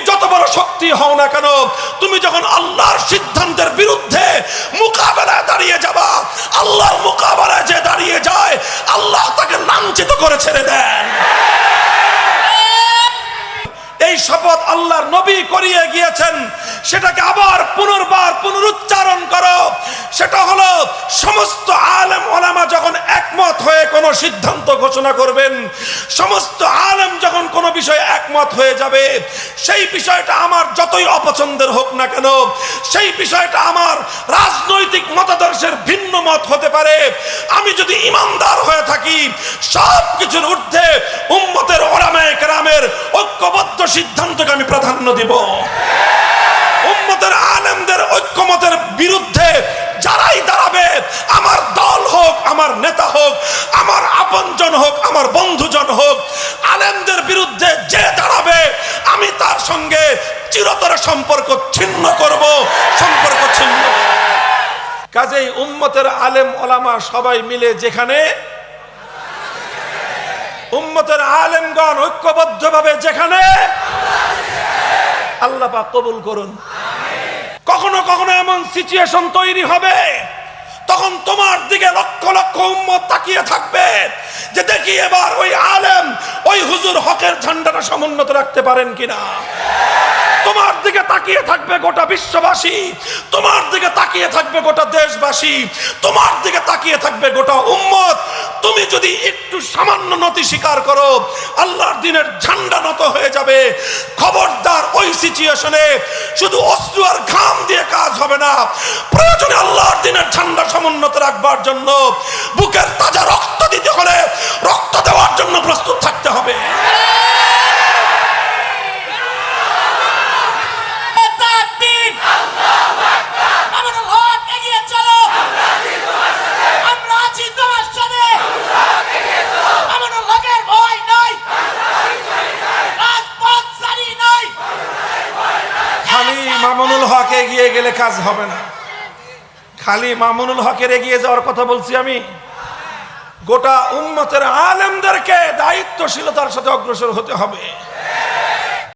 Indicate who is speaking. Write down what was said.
Speaker 1: যত বড় শক্তি হও না কেন, তুমি যখন আল্লাহর সিদ্ধান্তের বিরুদ্ধে মোকাবেলায় দাঁড়িয়ে যাবা, আল্লাহর মোকাবেলায় যে দাঁড়িয়ে যায় আল্লাহ তাকে লাঞ্ছিত করে ছেড়ে দেন। এই শপথ আল্লাহর নবী করিয়ে গিয়েছেন, সেটাকে আবার পুনর্বার পুনরুচ্চারণ করো। সেটা হলো সমস্ত আলেম ওলামা যখন একমত হয়ে কোনো সিদ্ধান্ত ঘোষণা করবেন, সমস্ত আলেম যখন কোনো বিষয়ে একমত হয়ে যাবে, সেই বিষয়টা আমার যতই অপছন্দের হোক না কেন, সেই বিষয়টা আমার রাজনৈতিক মতাদর্শের ভিন্ন মত হতে পারে, আমি যদি ইমানদার হয়ে থাকি সব কিছুর ঊর্ধ্বে উম্মতের ওলামায়ে কেরামের ঐক্যবদ্ধ সিদ্ধান্তকে আমি প্রাধান্য দিব। উম্মতের আলেমদের ঐক্যমতের বিরুদ্ধে যারাই দাঁড়াবে, আমার দল হোক, আমার নেতা হোক, আমার আপনজন হোক, আমার বন্ধুজন হোক, আলেমদের বিরুদ্ধে যে দাঁড়াবে আমি তার সঙ্গে চিরতরে সম্পর্ক ছিন্ন করব, সম্পর্ক ছিন্ন। কাজেই উম্মতের আলেম ওলামা সবাই মিলে যেখানে, উম্মতের আলেমগণ ঐক্যবদ্ধভাবে যেখানে, আল্লাহ পাক কবুল করুন। কখনো কখনো এমন সিচুয়েশন তৈরি হবে, তখন তোমার দিকে লক্ষ লক্ষ উম্মত তাকিয়ে থাকবে যে দেখি এবার ওই আলেম, ওই হুজুর হকের ঝান্ডাটা সমুন্নত রাখতে পারেন কিনা। তোমার দিকে তাকিয়ে থাকবে গোটা বিশ্ববাসী, তোমার দিকে তাকিয়ে থাকবে গোটা দেশবাসী, তোমার দিকে তাকিয়ে থাকবে গোটা উম্মত। তুমি যদি একটু সামান্য নতি স্বীকার করো, আল্লাহর দ্বীনের ঝান্ডা নত হয়ে যাবে। খবরদার, ওই সিচুয়েশনে শুধু অশ্রু আর ঘাম দিয়ে কাজ হবে না, প্রয়োজনে আল্লাহর দ্বীনের ঝান্ডা সমুন্নত রাখবার জন্য বুকের তাজা রক্ত দিতে হলে রক্ত দেওয়ার জন্য প্রস্তুত থাকতে হবে। মামুনুল হক এগিয়ে গেলে কাজ হবে না। খালি মামুনুল হকের এগিয়ে যাওয়ার কথা বলছি আমি, গোটা উম্মতের আলেমদেরকে দায়িত্বশীলতার সাথে অগ্রসর হতে হবে।